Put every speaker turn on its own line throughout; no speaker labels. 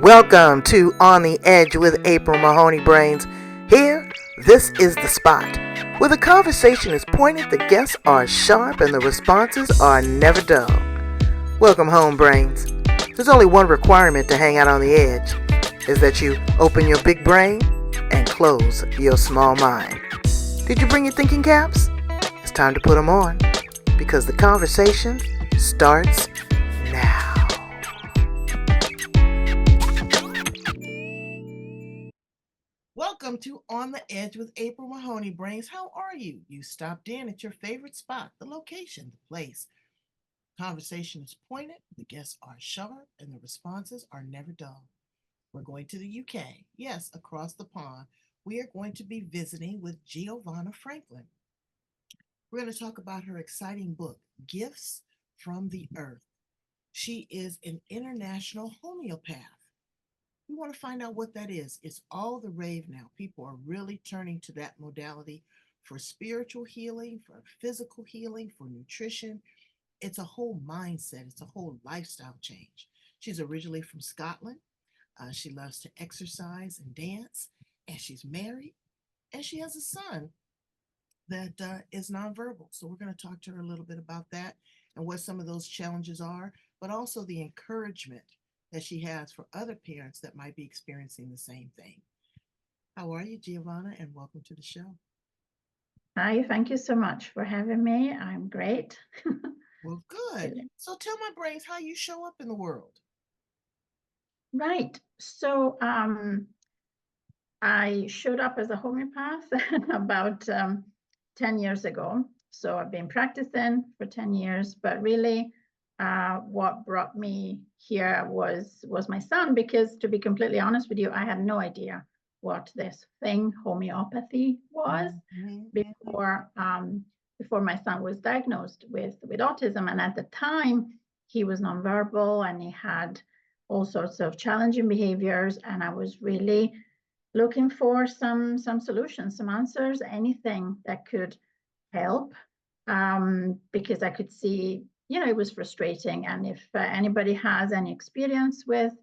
Welcome to On the Edge with April Mahoney Brains. Here, this is the spot where the conversation is pointed, the guests are sharp, and the responses are never dull. Welcome home, Brains. There's only one requirement to hang out on the edge, is that you open your big brain and close your small mind. Did you bring your thinking caps? It's time to put them on, because the conversation starts now. Welcome to On the Edge with April Mahoney Brains. How are you? You stopped in at your favorite spot, the location, the place. Conversation is pointed, the guests are sharp, and the responses are never dull. We're going to the UK. Yes, across the pond. We are going to be visiting with Giovanna Franklin. We're going to talk about her exciting book, Gifts from the Earth. She is an international homeopath. We want to find out what that is. It's all the rave now. People are really turning to that modality for spiritual healing, for physical healing, for nutrition. It's a whole mindset, it's a whole lifestyle change. She's originally from Scotland. She loves to exercise and dance, and she's married, and she has a son that is nonverbal. So we're going to talk to her a little bit about that and what some of those challenges are, but also the encouragement that she has for other parents that might be experiencing the same thing. How are you, Giovanna, and welcome to the show.
Hi, thank you so much for having me. I'm great.
Well, good. So tell my brains how you show up in the world.
Right. So I showed up as a homeopath about 10 years ago. So I've been practicing for 10 years, but really what brought me here was my son, because to be completely honest with you, I had no idea what this thing, homeopathy, was before before my son was diagnosed with autism. And at the time, he was nonverbal and he had all sorts of challenging behaviors. And I was really looking for some solutions, some answers, anything that could help, because I could see, it was frustrating. And if anybody has any experience with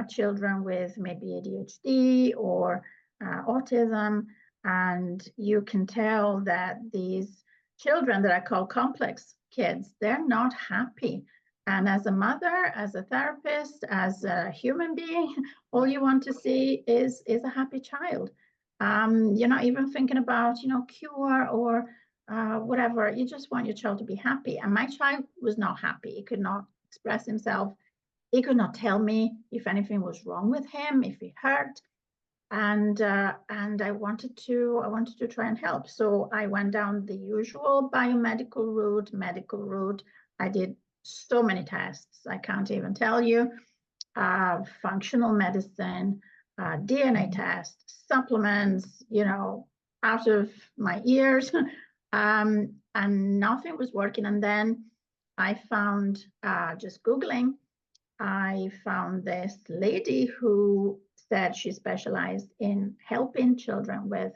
children with maybe ADHD or autism, and you can tell that these children that I call complex kids, they're not happy. And as a mother, as a therapist, as a human being, all you want to see is a happy child. You're not even thinking about, cure or whatever. You just want your child to be happy. And my child was not happy. He could not express himself. He could not tell me if anything was wrong with him, if he hurt, and I wanted to try and help. So I went down the usual biomedical route, medical route. I did so many tests, I can't even tell you. Functional medicine, DNA tests, supplements, out of my ears, and nothing was working. And then I found, just Googling, I found this lady who said she specialized in helping children with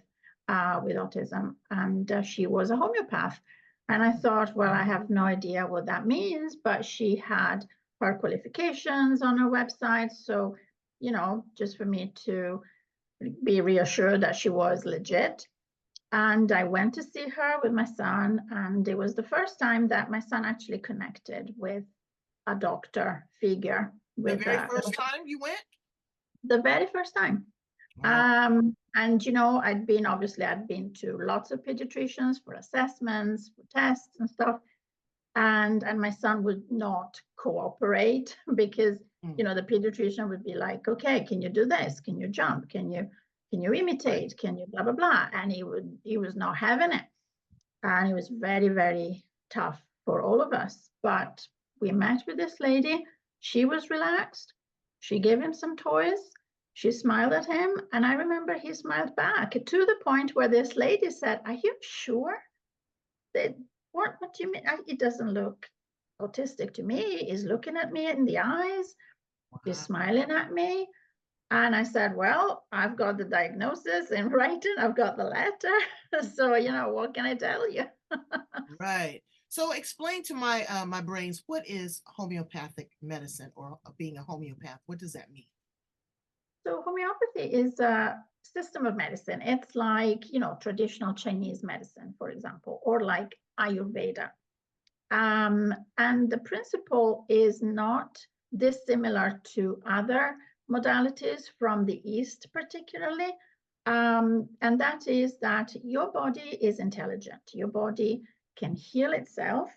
autism, and she was a homeopath. And I thought, well, I have no idea what that means, but she had her qualifications on her website, so just for me to be reassured that she was legit. And I went to see her with my son, and it was the first time that my son actually connected with a doctor figure.
The very first time you went?
The very first time.
Wow.
And I'd been to lots of pediatricians for assessments, for tests and stuff. And my son would not cooperate because the pediatrician would be like, okay, can you do this? Can you jump? Can you imitate? Can you blah blah blah? And he was not having it. And it was very, very tough for all of us. But we met with this lady. She was relaxed. She gave him some toys. She smiled at him. And I remember he smiled back, to the point where this lady said, are you sure? That, what do you mean? It doesn't look autistic to me. He's looking at me in the eyes. He's smiling at me. And I said, well, I've got the diagnosis in writing. I've got the letter. So, what can I tell you?
Right. So explain to my brains, what is homeopathic medicine, or being a homeopath? What does that mean?
So homeopathy is a system of medicine. It's like, traditional Chinese medicine, for example, or like Ayurveda. And the principle is not dissimilar to other modalities from the East, particularly. And that is that your body is intelligent. Your body can heal itself.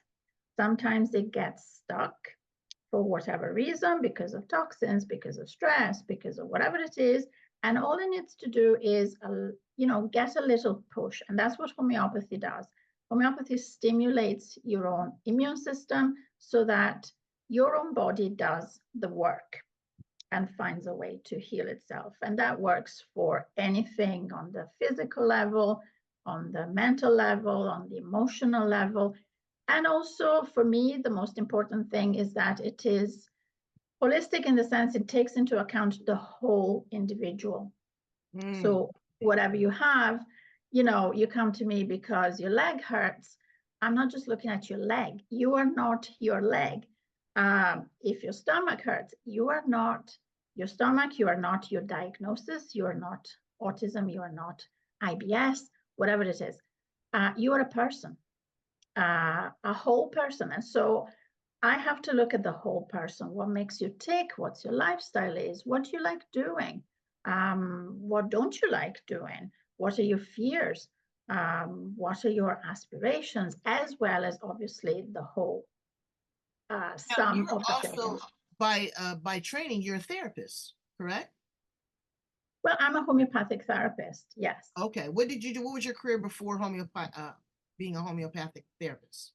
Sometimes it gets stuck for whatever reason, because of toxins, because of stress, because of whatever it is. And all it needs to do is, get a little push. And that's what homeopathy does. Homeopathy stimulates your own immune system so that your own body does the work and finds a way to heal itself. And that works for anything on the physical level, on the mental level, on the emotional level. And also, for me, the most important thing is that it is holistic in the sense it takes into account the whole individual. So whatever you have, you come to me because your leg hurts. I'm not just looking at your leg. You are not your leg. If your stomach hurts, you are not your stomach. You are not your diagnosis. You are not autism. You are not IBS, whatever it is. You are a person, a whole person. And so I have to look at the whole person. What makes you tick? What's your lifestyle is? What do you like doing? What don't you like doing? What are your fears? What are your aspirations? As well as obviously the whole
Now,
sum
you're
of the
also
thing.
by training, you're a therapist, correct?
Well, I'm a homeopathic therapist. Yes.
Okay. What did you do? What was your career before being a homeopathic therapist?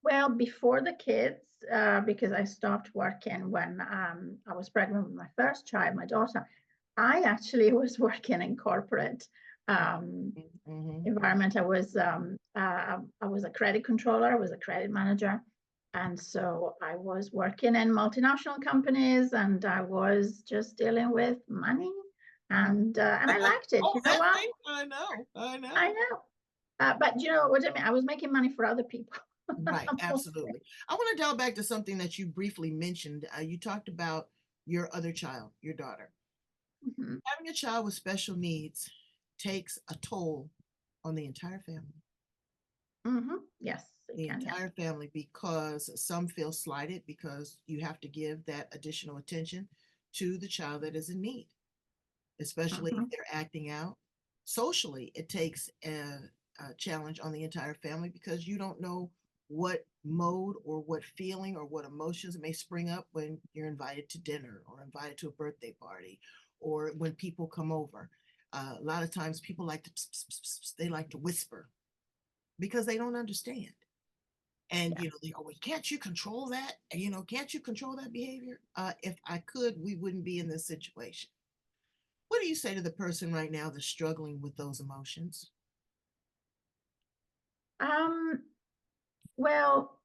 Well, before the kids, because I stopped working when I was pregnant with my first child, my daughter, I actually was working in corporate
Mm-hmm.
environment. I was a credit controller, I was a credit manager, and so I was working in multinational companies, and I was just dealing with money, and I liked it.
Oh,
You know
that
what?
thing? I know. I
I
know.
know, but you know what I mean. I was making money for other people.
Right, absolutely. I want to delve back to something that you briefly mentioned. You talked about your other child, your daughter.
Mhm.
Having a child with special needs takes a toll on the entire family.
Yes, it
The
can. Yeah.
entire family, because some feel slighted because you have to give that additional attention to the child that is in need, especially if
Mhm.
they're acting out. Socially, it takes a challenge on the entire family because you don't know what mode or what feeling or what emotions may spring up when you're invited to dinner or invited to a birthday party or when people come over. A lot of times people like to, they like to whisper because they don't understand. And
Yeah.
they go, well, can't you control that? Can't you control that behavior? If I could, we wouldn't be in this situation. What do you say to the person right now that's struggling with those emotions?
Um, well,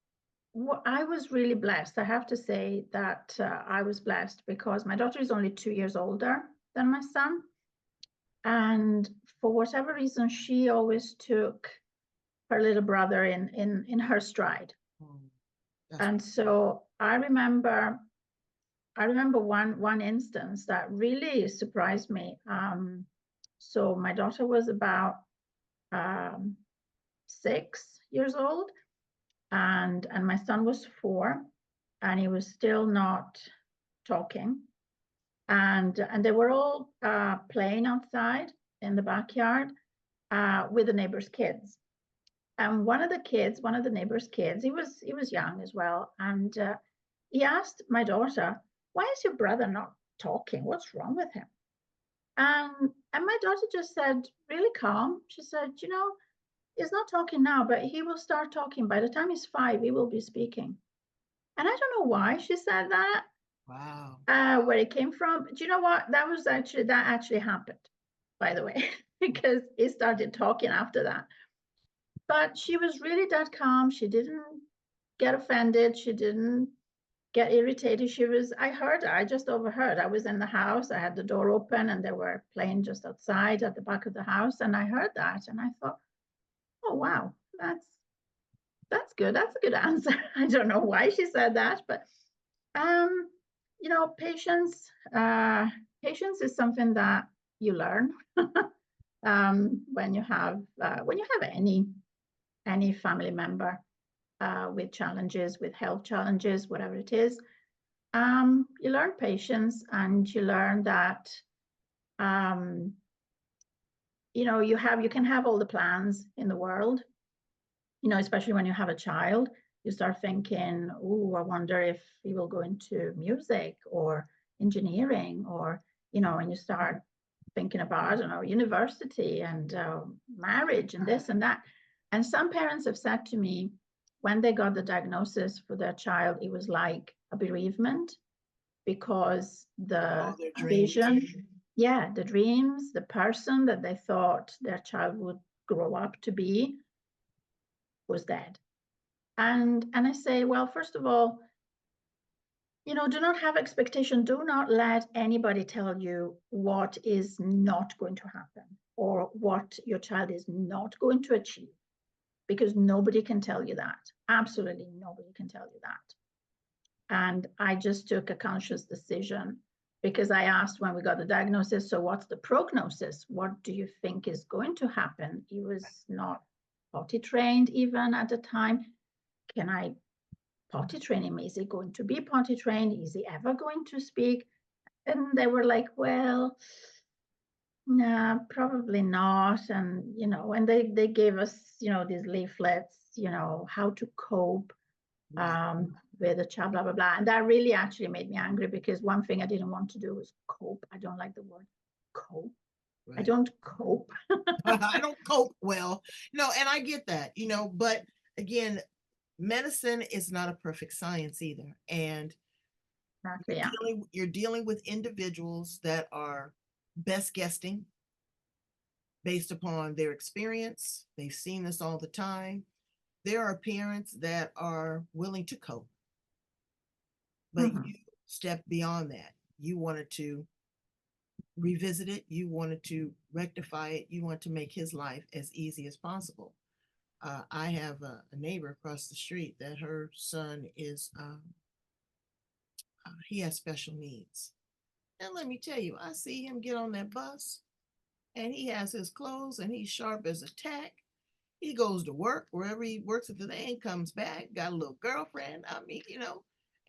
I was really blessed. I have to say that I was blessed because my daughter is only 2 years older than my son. And for whatever reason, she always took her little brother in her stride.
Oh, that's
And so I remember one instance that really surprised me. So my daughter was about um, 6 years old, and my son was 4, and he was still not talking. And they were all playing outside in the backyard with the neighbor's kids. And one of the neighbor's kids, he was young as well, and he asked my daughter, "Why is your brother not talking? What's wrong with him?" And my daughter just said, really calm. She said, he's not talking now, but he will start talking. By the time he's 5, he will be speaking. And I don't know why she said that,
wow.
where it came from. Do you know what? That actually happened, by the way, because he started talking after that. But she was really that calm. She didn't get offended. She didn't get irritated. I heard her. I just overheard. I was in the house. I had the door open and they were playing just outside at the back of the house. And I heard that. And I thought, oh, wow, that's good. That's a good answer. I don't know why she said that, but um, Patience, patience is something that you learn when you have any family member with challenges, with health challenges, whatever it is. You learn patience, and you learn that you can have all the plans in the world, especially when you have a child. You start thinking, oh, I wonder if he will go into music or engineering, or and you start thinking about, I don't know, university and marriage and this and that. And some parents have said to me, when they got the diagnosis for their child, it was like a bereavement, because the
All their dreams.
vision, yeah, the dreams, the person that they thought their child would grow up to be was dead. And I say, well, first of all, do not have expectation. Do not let anybody tell you what is not going to happen or what your child is not going to achieve, because nobody can tell you that. Absolutely nobody can tell you that. And I just took a conscious decision, because I asked when we got the diagnosis, so what's the prognosis? What do you think is going to happen? He was not potty trained even at the time. Can I potty train him? Is he going to be potty trained? Is he ever going to speak? And they were like, well, no, probably not. And they gave us, these leaflets, how to cope with a child, blah, blah, blah. And that really actually made me angry, because one thing I didn't want to do was cope. I don't like the word cope. Right. I don't cope.
I don't cope well. And I get that, but again, medicine is not a perfect science either. And
exactly,
you're dealing with individuals that are best guessing based upon their experience. They've seen this all the time. There are parents that are willing to cope, but you step beyond that. You wanted to revisit it. You wanted to rectify it. You want to make his life as easy as possible. I have a neighbor across the street that her son is, he has special needs. And let me tell you, I see him get on that bus, and he has his clothes, and he's sharp as a tack. He goes to work wherever he works at the day and comes back, got a little girlfriend. I mean,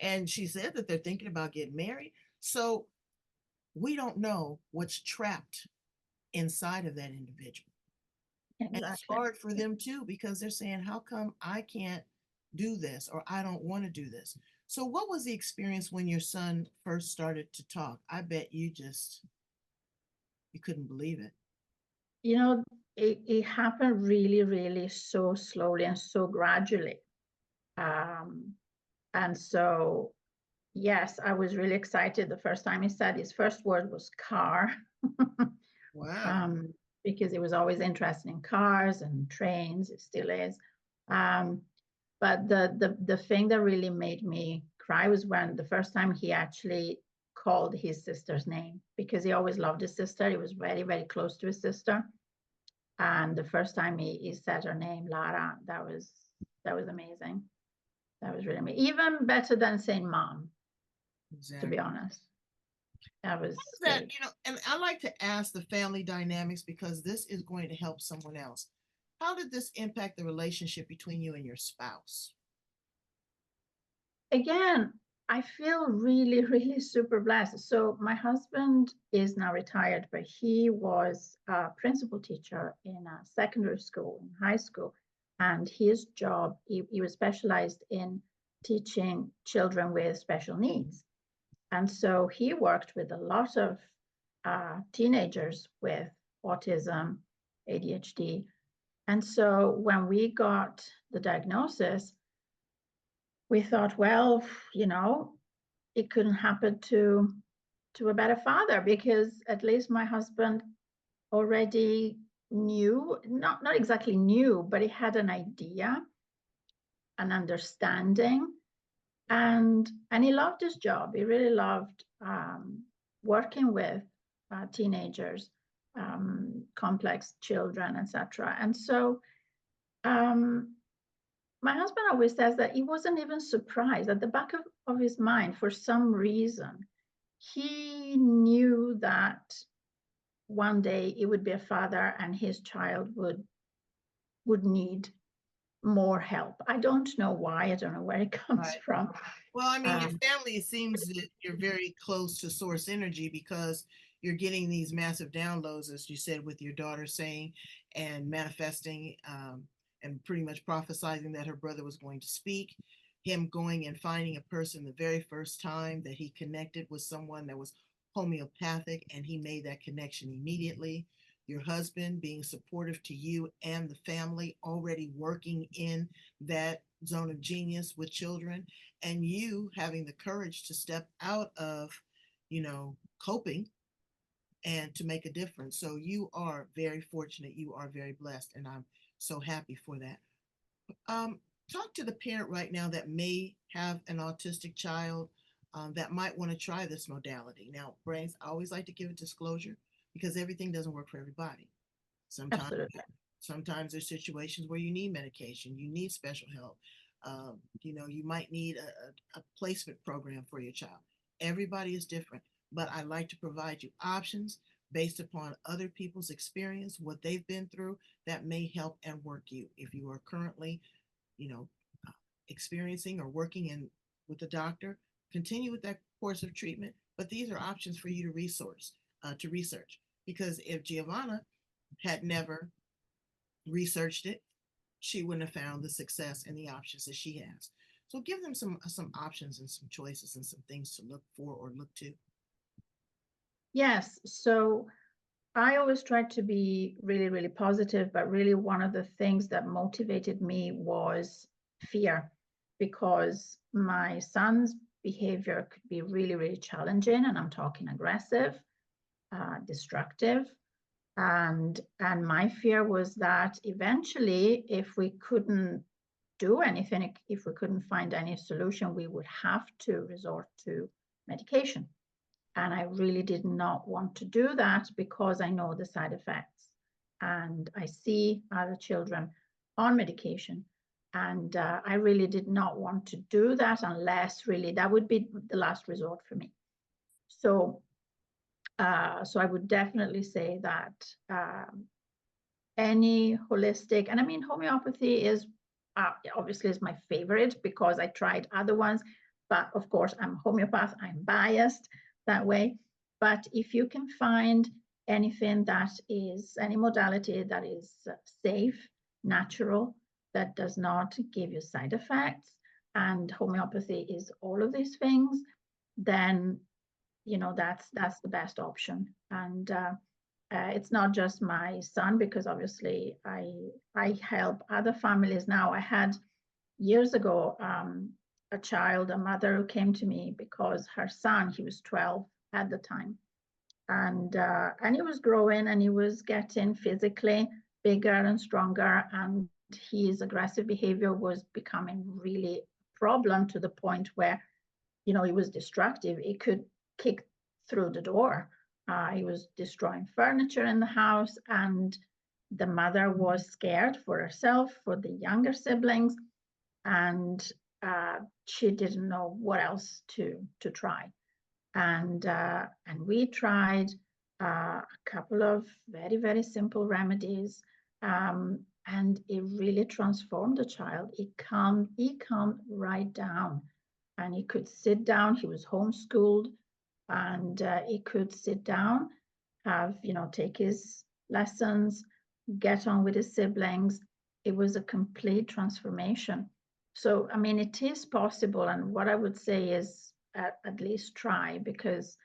and she said that they're thinking about getting married. So we don't know what's trapped inside of that individual. Exactly. And it's hard for them too, because they're saying, how come I can't do this, or I don't want to do this? So what was the experience when your son first started to talk? I bet you couldn't believe it.
It happened really, really so slowly and so gradually. And so, yes, I was really excited the first time he said his first word was car.
Wow.
Because he was always interested in cars and trains, it still is. But the thing that really made me cry was when the first time he actually called his sister's name, because he always loved his sister. He was very, very close to his sister. And the first time he said her name, Lara, that was amazing. That was really amazing. Even better than saying mom, exactly. To be honest. That was
that, and I like to ask the family dynamics, because this is going to help someone else. How did this impact the relationship between you and your spouse?
Again, I feel really, really super blessed. So my husband is now retired, but he was a principal teacher in a secondary school, in high school. And his job, he was specialized in teaching children with special needs. And so he worked with a lot of teenagers with autism, ADHD. And so when we got the diagnosis, we thought, well, it couldn't happen to a better father, because at least my husband already knew, not exactly knew, but he had an idea, an understanding, and he loved his job. He really loved working with teenagers, complex children, etc. And so My husband always says that he wasn't even surprised. At the back of his mind, for some reason, he knew that one day he would be a father and his child would need more help. I don't know why. I don't know where it comes
Right.
from.
Well, I mean, your
Um,
family, it seems that you're very close to source energy because you're getting these massive downloads, as you said, with your daughter saying and manifesting and pretty much prophesizing that her brother was going to speak. Him going and finding a person the very first time that he connected with someone that was homeopathic and he made that connection immediately. Your husband being supportive to you and the family, already working in that zone of genius with children, and you having the courage to step out of, coping and to make a difference. So you are very fortunate. You are very blessed, and I'm so happy for that. Um, Talk to the parent right now that may have an autistic child that might want to try this modality. Now, brains, I always like to give a disclosure because everything doesn't work for everybody. Sometimes,
Absolutely.
sometimes there's situations where you need medication, you need special help. You might need a placement program for your child. Everybody is different, but I like to provide you options based upon other people's experience, what they've been through that may help and work you. If you are currently, you know, uh, experiencing or working in with a doctor, continue with that course of treatment. But these are options for you to research. Because if Giovanna had never researched it, she wouldn't have found the success and the options that she has. So give them some options and some choices and some things to look for or look to.
Yes. So I always tried to be really, really positive, but really one of the things that motivated me was fear, because my son's behavior could be really, really challenging, and I'm talking aggressive, destructive. And my fear was that eventually, if we couldn't do anything, if we couldn't find any solution, we would have to resort to medication. And I really did not want to do that because I know the side effects. And I see other children on medication. And I really did not want to do that unless really that would be the last resort for me. So, so I would definitely say that any holistic, and I mean, homeopathy is obviously is my favorite because I tried other ones, but of course I'm homeopath, I'm biased that way. But if you can find anything that is any modality that is safe, natural, that does not give you side effects, and homeopathy is all of these things, then that's the best option. And it's not just my son, because obviously I help other families now. I had years ago a mother who came to me because her son, he was 12 at the time, and he was growing and he was getting physically bigger and stronger, and his aggressive behavior was becoming really a problem, to the point where he was destructive. He could kick through the door. He was destroying furniture in the house, and the mother was scared for herself, for the younger siblings, and she didn't know what else to try. And we tried a couple of very, very simple remedies, and it really transformed the child. He calmed right down, and he could sit down. He was homeschooled, and he could sit down, take his lessons, get on with his siblings. It was a complete transformation. So, I mean, it is possible. And what I would say is at least try, because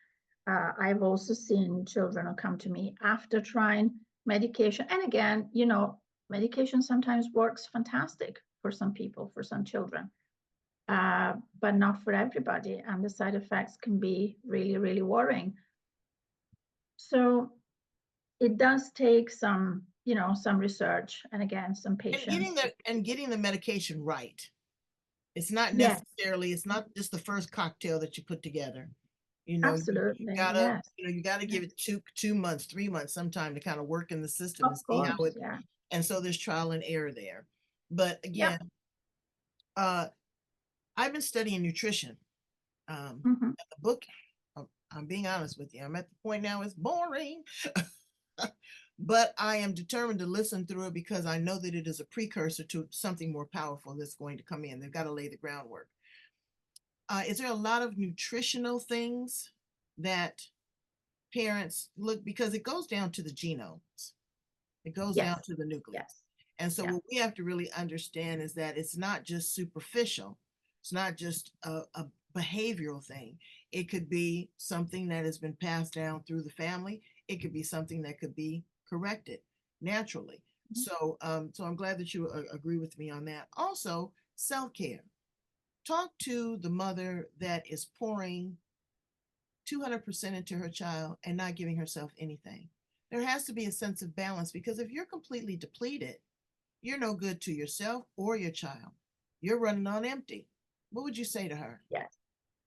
I've also seen children who come to me after trying medication. And again, medication sometimes works fantastic for some people, for some children, but not for everybody. And the side effects can be really, really worrying. So it does take some research, and again, some
And getting
patience.
the medication right.
Yes,
It's not just the first cocktail that you put together. You
absolutely.
gotta,
Yes,
you gotta give
yes.
it 2 months, 3 months, sometime to kind of work in the system
Of
and see how
course.
it.
Yeah.
And so there's trial and error there. But
Yep.
again, Uh, I've been studying nutrition.
Mhm.
The book, I'm being honest with you, I'm at the point now it's boring. But I am determined to listen through it because I know that it is a precursor to something more powerful that's going to come in. They've got to lay the groundwork. Is there a lot of nutritional things that parents look, because it goes down to the genomes, it goes down
Yes,
to the nucleus.
yes,
And so
yeah,
what we have to really understand is that it's not just superficial. It's not just a behavioral thing. It could be something that has been passed down through the family. It could be something that could be corrected naturally.
mhm,
So I'm glad that you agree with me on that. Also, self-care. Talk to the mother that is pouring 200% into her child and not giving herself anything. There has to be a sense of balance, because if you're completely depleted, you're no good to yourself or your child. You're running on empty. What would you say to her?
yes.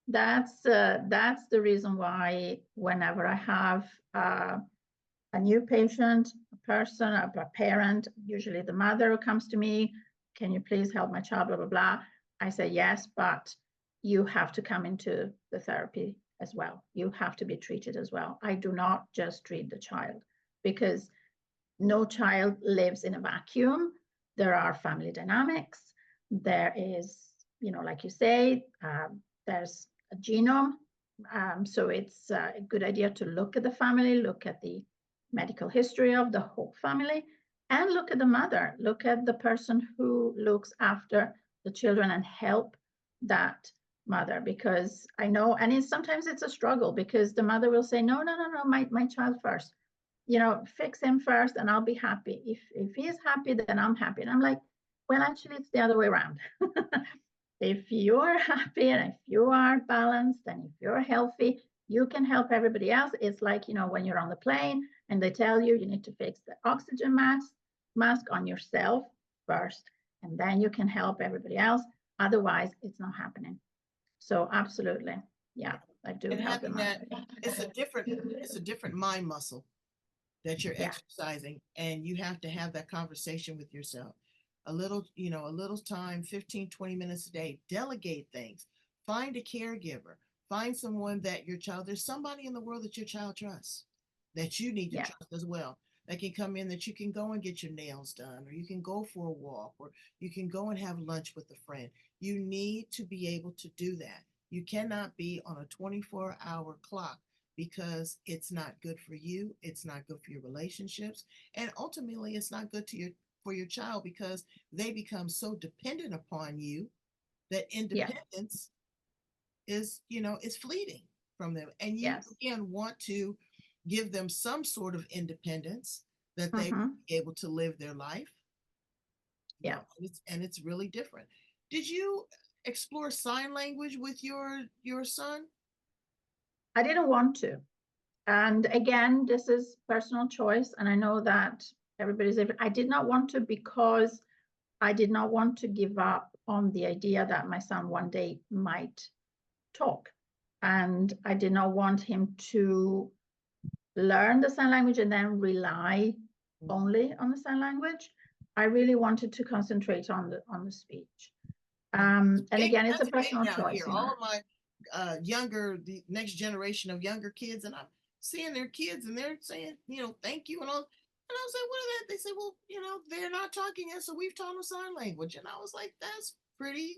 That's the reason why whenever I have a new patient, a person, a parent, usually the mother who comes to me, can you please help my child, blah, blah, blah. I say, yes, but you have to come into the therapy as well. You have to be treated as well. I do not just treat the child, because no child lives in a vacuum. There are family dynamics. There is, like you say, there's a genome. So it's a good idea to look at the family, look at the medical history of the whole family, and look at the mother, look at the person who looks after the children and help that mother. Because I know, and sometimes it's a struggle, because the mother will say, no, no, no, no, my child first, fix him first and I'll be happy. If he's happy, then I'm happy. And I'm like, well, actually, it's the other way around. If you're happy and if you are balanced and if you're healthy, you can help everybody else. It's like, when you're on the plane and they tell you you need to fix the oxygen mask on yourself first, and then you can help everybody else. Otherwise, it's not happening. So absolutely. Yeah,
Yeah.
I do
And
help the
having
mother.
that, it's a different mind muscle that you're
Yeah.
exercising, and you have to have that conversation with yourself. A little time, 15, 20 minutes a day. Delegate things. Find a caregiver. Find someone that your child, there's somebody in the world that your child trusts, that you need to
Yeah.
trust as well. That can come in, that you can go and get your nails done, or you can go for a walk, or you can go and have lunch with a friend. You need to be able to do that. You cannot be on a 24-hour clock, because it's not good for you, it's not good for your relationships, and ultimately it's not good to your for your child, because they become so dependent upon you that
Yeah.
independence is fleeting from them. And you
Yes.
again want to give them some sort of independence, that they will
Mm-hmm.
be able to live their life.
Yeah.
And it's really different. Did you explore sign language with your son?
I didn't want to. And again, this is personal choice. And I know that everybody's different. I did not want to, because I did not want to give up on the idea that my son one day might talk. And I did not want him to learn the sign language and then rely only on the sign language. I really wanted to concentrate on the speech.
Yeah.
And again, it's a
That's big
personal
down
choice,
here. All of my the next generation of younger kids, and I'm seeing their kids, and they're saying, thank you and all. And I was like, what are that? They say, well, they're not talking yet, so we've taught them sign language. And I was like, that's pretty,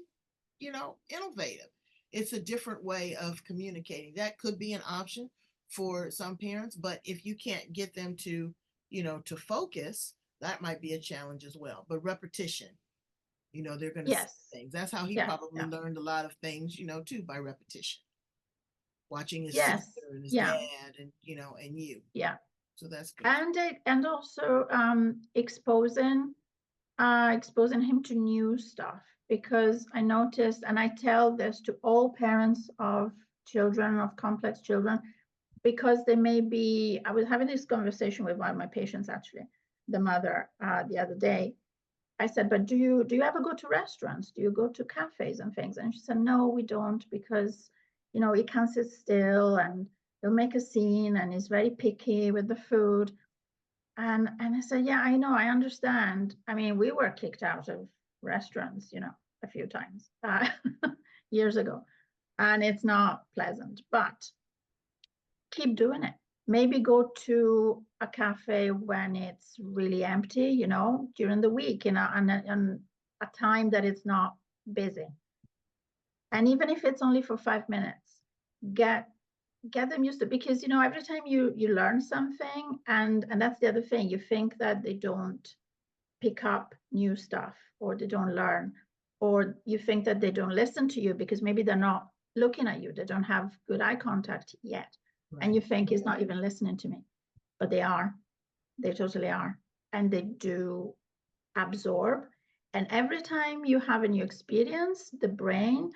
innovative. It's a different way of communicating. That could be an option for some parents, but if you can't get them to focus, that might be a challenge as well. But repetition, they're going to see
yes.
things. That's how he
Yeah.
probably
Yeah.
learned a lot of things, too, by repetition, watching his
Yes.
sister and his
Yeah.
dad, and you.
Yeah.
So that's good.
And also exposing him to new stuff, because I noticed, and I tell this to all parents of children, of complex children, because they may be. I was having this conversation with one of my patients, actually, the mother, the other day. I said, but do you ever go to restaurants? Do you go to cafes and things? And she said, no, we don't, because he can't sit still and he'll make a scene and he's very picky with the food. And I said, yeah, I know, I understand. I mean, we were kicked out of restaurants, a few times years ago, and it's not pleasant, but keep doing it. Maybe go to a cafe when it's really empty, during the week, and a time that it's not busy. And even if it's only for 5 minutes, get them used to it, because every time you learn something, and that's the other thing, you think that they don't pick up new stuff, or they don't learn, or you think that they don't listen to you because maybe they're not looking at you, they don't have good eye contact yet. Right. And you think he's not even listening to me, but they are. They totally are. And they do absorb. And every time you have a new experience, the brain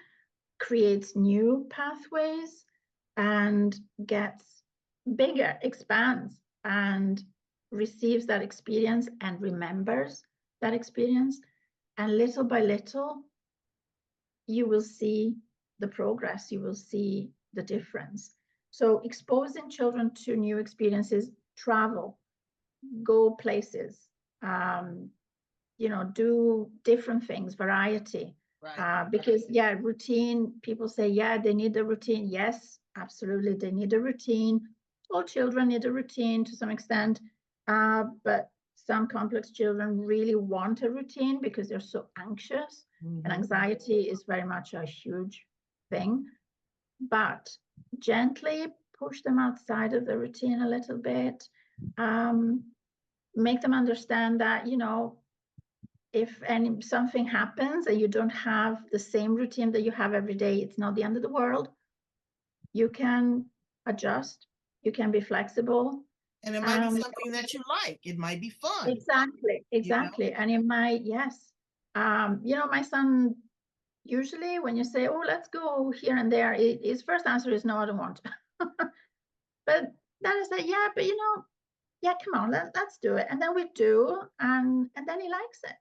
creates new pathways and gets bigger, expands, and receives that experience and remembers that experience. And little by little, you will see the progress, you will see the difference. So exposing children to new experiences, travel, go places, do different things, variety. Right. Because routine, people say, they need a routine. Yes, absolutely, they need a routine. All children need a routine to some extent, but some complex children really want a routine because they're so anxious. Mm-hmm. And anxiety is very much a huge thing. But gently push them outside of the routine a little bit. Make them understand that, if something happens and you don't have the same routine that you have every day, it's not the end of the world. You can adjust, you can be flexible.
And it might be something that you like. It might be fun.
Exactly. And it might, yes. My son, usually when you say, oh, let's go here and there, his first answer is, no, I don't want to. But then I say, but come on, let's do it. And then we do, and then he likes it.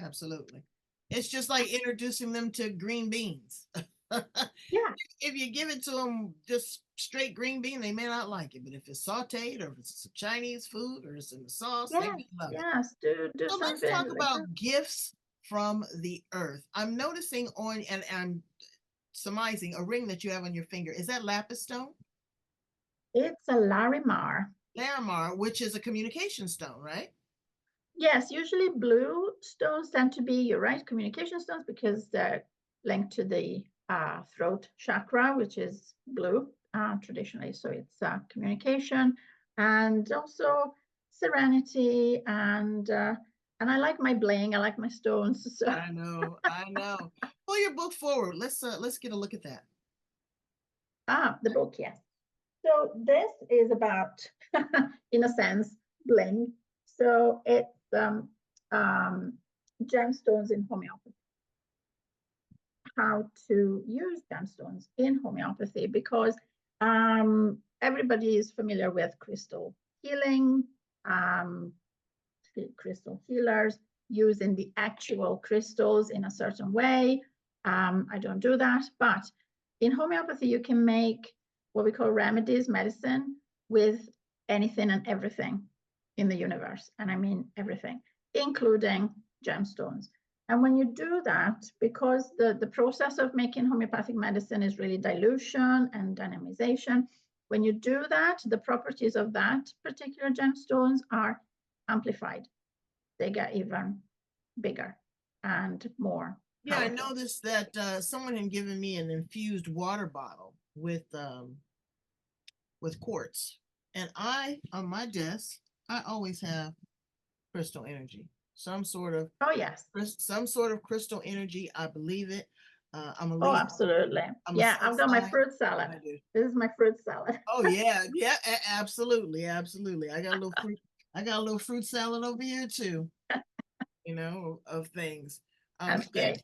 Absolutely. It's just like introducing them to green beans.
Yeah.
If you give it to them just straight green bean, they may not like it. But if it's sauteed, or if it's Chinese food, or it's in the sauce, they love it.
Yes, do
so
something.
Let's talk about gifts from the earth. I'm noticing and I'm surmising a ring that you have on your finger. Is that lapis stone?
It's a Larimar.
Larimar, which is a communication stone, right?
Yes, usually blue stones tend to be, you're right, communication stones, because they're linked to the throat chakra, which is blue traditionally. So it's communication, and also serenity, and I like my bling. I like my stones. So.
I know. Pull your book forward. Let's get a look at that.
The book, yes. So this is about, in a sense, bling. So it's gemstones in homeopathy. How to use gemstones in homeopathy, because everybody is familiar with crystal healing, crystal healers using the actual crystals in a certain way. I don't do that, but in homeopathy, you can make what we call remedies, medicine, with anything and everything in the universe. And I mean everything, including gemstones. And when you do that, because the process of making homeopathic medicine is really dilution and dynamization, when you do that, the properties of that particular gemstones are amplified. They get even bigger and more powerful.
I noticed that someone had given me an infused water bottle with quartz, and on my desk, I always have crystal energy, some sort of crystal energy. I believe it. I'm a Leo.
Oh, absolutely. I've got my fruit salad. This is my fruit salad.
Oh yeah, absolutely. I got a little fruit salad over here too. Of things.
That's great.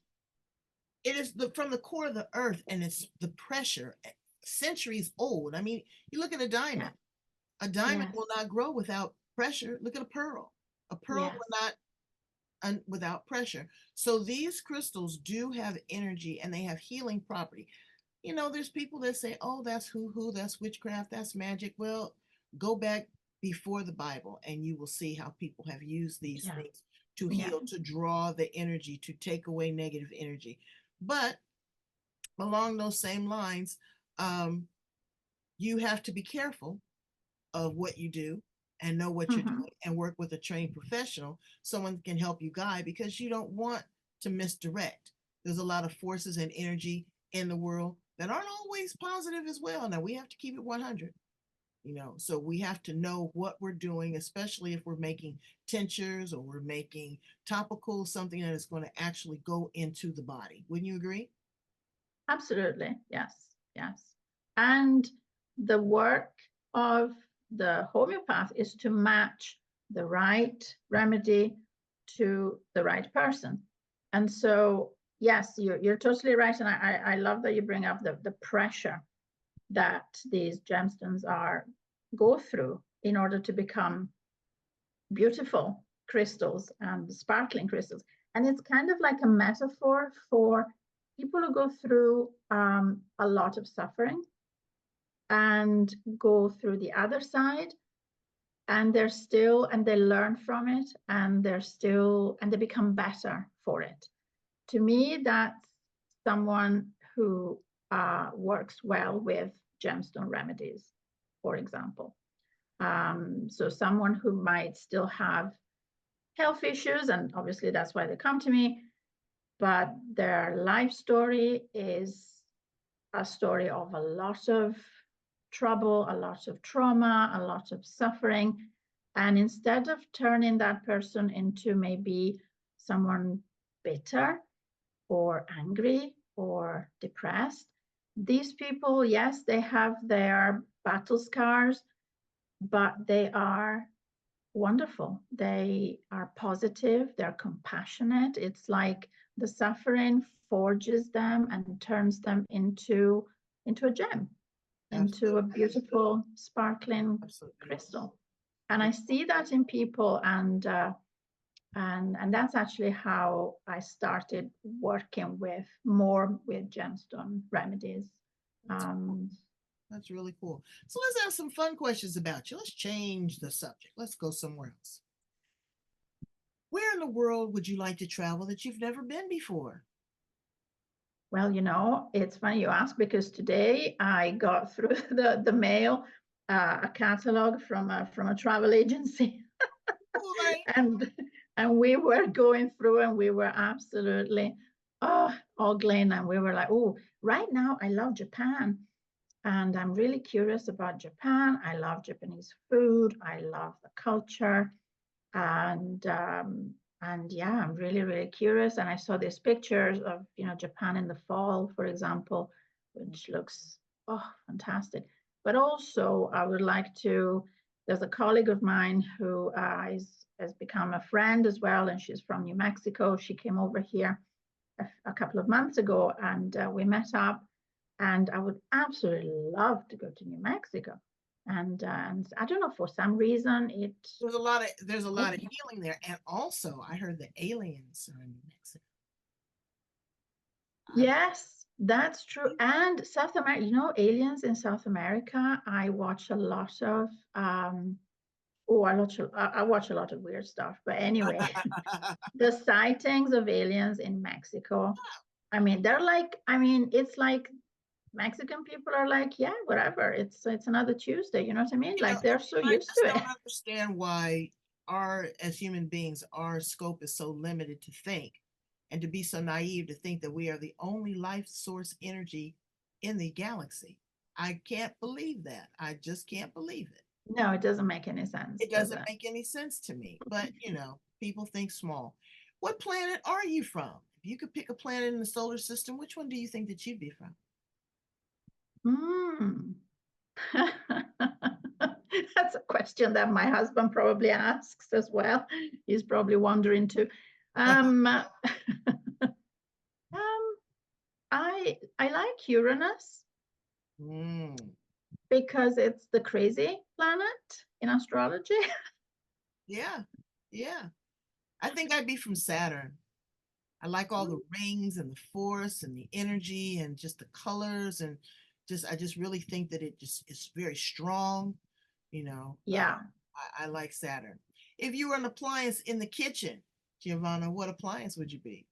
It is from the core of the earth, and it's the pressure, centuries old. I mean, you look at a diamond. A diamond will not grow without pressure. Look at a pearl. A pearl will not without pressure. So these crystals do have energy, and they have healing property. There's people that say, oh, that's hoo-hoo, that's witchcraft, that's magic. Well, go back before the Bible, and you will see how people have used these things to
Yeah.
heal, to draw the energy, to take away negative energy. But along those same lines, um, you have to be careful of what you do and know what you're
Hmm.
doing and work with a trained professional, someone can help you guide, because you don't want to misdirect. There's a lot of forces and energy in the world that aren't always positive as well. Now we have to keep it 100, so we have to know what we're doing, especially if we're making tinctures or we're making topical, something that is going to actually go into the body. Wouldn't you agree?
Absolutely. Yes. Yes. And the work of the homeopath is to match the right remedy to the right person. And so, yes, you're totally right. And I love that you bring up the pressure that these gemstones are go through in order to become beautiful crystals and sparkling crystals. And it's kind of like a metaphor for people who go through a lot of suffering and go through the other side, and they're still, and they learn from it, and they're still, and they become better for it. To me, that's someone who works well with gemstone remedies, for example. So someone who might still have health issues, and obviously that's why they come to me, but their life story is a story of a lot of trouble, a lot of trauma, a lot of suffering. And instead of turning that person into maybe someone bitter or angry or depressed, these people, yes, they have their battle scars, but they are wonderful. They are positive, they're compassionate. It's like the suffering forges them and turns them into a gem, into
Absolutely.
a beautiful, sparkling
Absolutely.
crystal. And I see that in people, and that's actually how I started working with more with gemstone remedies.
That's,
Um,
that's really cool. So let's have some fun questions about you. Let's change the subject. Let's go somewhere else. Where in the world would you like to travel that you've never been before?
Well, it's funny you ask because today I got through the mail a catalog from a travel agency,
Boy.
and and we were going through and we were absolutely ogling, and we were like, oh, right now I love Japan, and I'm really curious about Japan. I love Japanese food. I love the culture, and yeah, I'm really, really curious. And I saw these pictures of Japan in the fall, for example, which looks fantastic. But also, I would like to. There's a colleague of mine who has become a friend as well, and she's from New Mexico. She came over here a couple of months ago, and we met up. And I would absolutely love to go to New Mexico. And I don't know, for some reason it
There's a lot of healing there, and also I heard the aliens are in New Mexico.
Yes, that's true. And South America, aliens in South America, I watch a lot of I watch a lot of weird stuff. But anyway, the sightings of aliens in Mexico, I mean, it's like Mexican people are like, yeah, whatever. It's another Tuesday, you know what I mean? Like they're so
I
used
just
to
don't
it.
understand why as human beings, our scope is so limited to think and to be so naive to think that we are the only life source energy in the galaxy. I can't believe that. I just can't believe it.
No, it doesn't make any sense,
It
does
doesn't
it?
make any sense to me, but people think small. What planet are you from? If you could pick a planet in the solar system, which one do you think that you'd be from?
Hmm. That's a question that my husband probably asks as well. He's probably wondering too. Um, I like Uranus
Mm,
because it's the crazy planet in astrology.
yeah, yeah. I think I'd be from Saturn. I like all the rings and the force and the energy and just the colors, and I just really think that it just is very strong. You know, uh,
Yeah.
I like Saturn. If you were an appliance in the kitchen, Giovanna, what appliance would you be?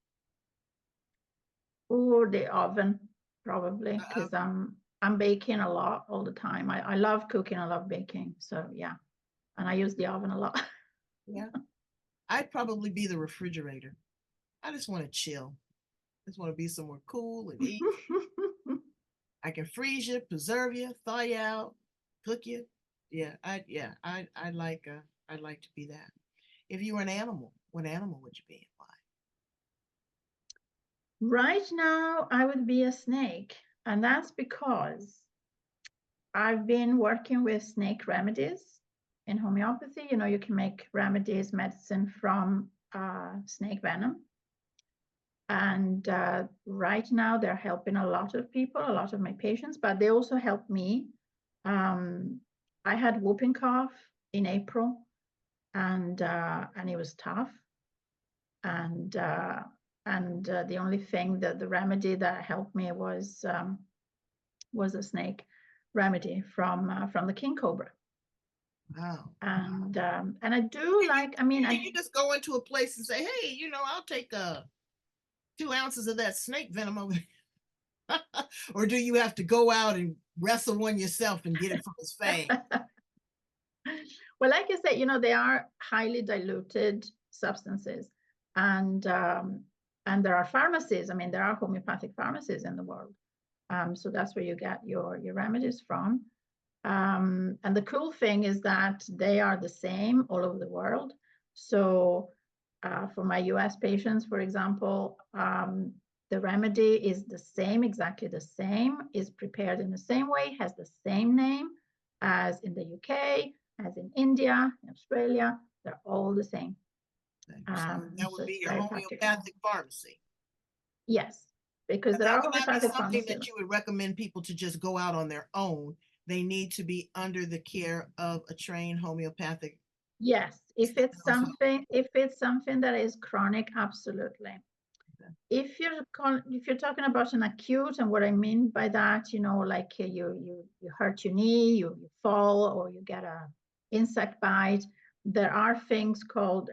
Or the oven, probably,
Uh,
because I'm baking a lot all the time. I love cooking, I love baking. So yeah. And I use the oven a lot.
yeah, I'd probably be the refrigerator. I just want to chill. I just want to be somewhere cool and eat. I can freeze you, preserve you, thaw you out, cook you. I'd like to be that. If you were an animal, what animal would you be and why?
Right now, I would be a snake. And that's because I've been working with snake remedies in homeopathy. You know, you can make remedies, medicine from snake venom. And right now, they're helping a lot of people, a lot of my patients, but they also help me. I had whooping cough in April, and it was tough. And the only thing that the remedy that helped me was a snake remedy from the king cobra.
Wow.
And I do like. I mean,
Can you just go into a place and say, hey, I'll take 2 ounces of that snake venom over there? Or do you have to go out and wrestle one yourself and get it from his fang?
well, like I said, they are highly diluted substances, and there are pharmacies. I mean, there are homeopathic pharmacies in the world. So that's where you get your remedies from. And the cool thing is that they are the same all over the world. So for my US patients, for example, the remedy is the same, exactly the same, is prepared in the same way, has the same name as in the UK, as in India, in Australia. They're all the same.
So that
So
would be
it's
your
very practical.
homeopathic pharmacy.
Yes, because
But
there
that
are
would not be
homeopathic
something
pharmacies.
that you would recommend people to just go out on their own. They need to be under the care of a trained homeopathic.
Yes, if it's something that is chronic, absolutely. If you're talking about an acute, and what I mean by that, like you hurt your knee, you fall, or you get a insect bite, there are things called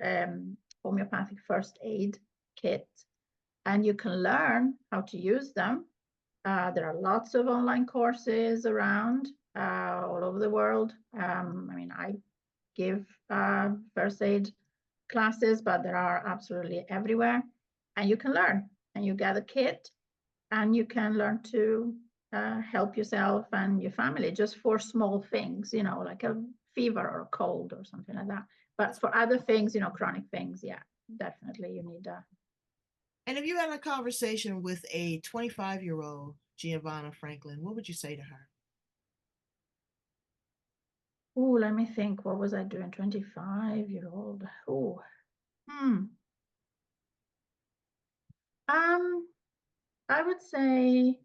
homeopathic first aid kit, and you can learn how to use them. There are lots of online courses around all over the world. I mean, I give first aid classes, but there are absolutely everywhere. And you can learn, and you get a kit, and you can learn to help yourself and your family just for small things, like a fever or a cold or something like that. But for other things, chronic things, yeah, definitely you need
And if you had a conversation with a 25-year-old Giovanna Franklin, what would you say to her?
Oh, let me think. What was I doing? 25-year-old. Oh, hmm. Um, I would say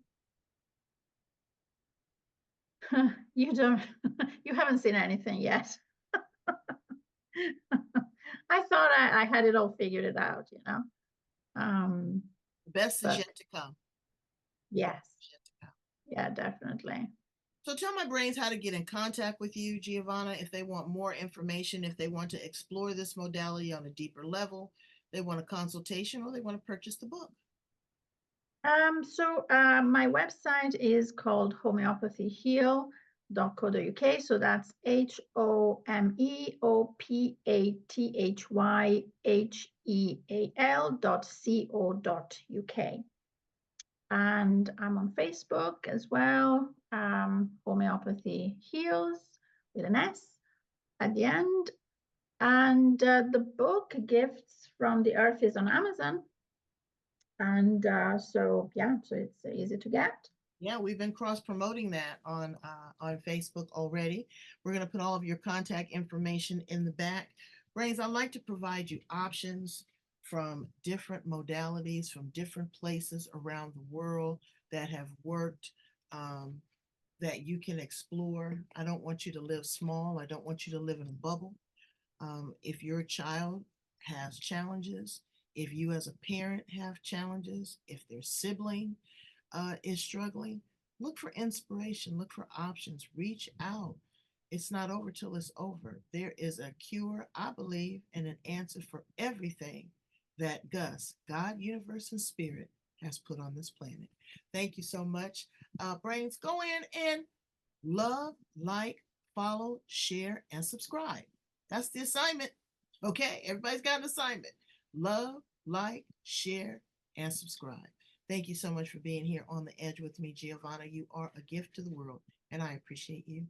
you don't, you haven't seen anything yet. I thought I had it all figured out. Um,
The best is
but
yet to come.
yes, yeah, definitely.
So tell my brains how to get in contact with you, Giovanna, if they want more information, if they want to explore this modality on a deeper level, they want a consultation, or they want to purchase the book.
So my website is called homeopathyheal.co.uk. So that's HOMEOPATHYHEAL.co.uk. And I'm on Facebook as well. Homeopathy Heals with an S at the end. And the book Gifts from the Earth is on Amazon. And so it's easy to get.
Yeah, we've been cross promoting that on Facebook already. We're going to put all of your contact information in the back. Brains, I like to provide you options from different modalities, from different places around the world that have worked, that you can explore. I don't want you to live small. I don't want you to live in a bubble. If your child has challenges, if you as a parent have challenges, if their sibling is struggling, look for inspiration, look for options, reach out. It's not over till it's over. There is a cure, I believe, and an answer for everything that Gus, God, universe, and spirit has put on this planet. Thank you so much. Brains, go in and love, like, follow, share, and subscribe. That's the assignment. Okay, everybody's got an assignment. Love, like, share, and subscribe. Thank you so much for being here on the edge with me, Giovanna. You are a gift to the world, and I appreciate you.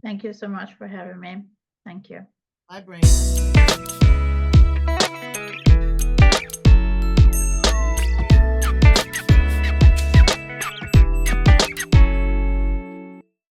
Thank you so much for having me. Thank you.
Bye, brains.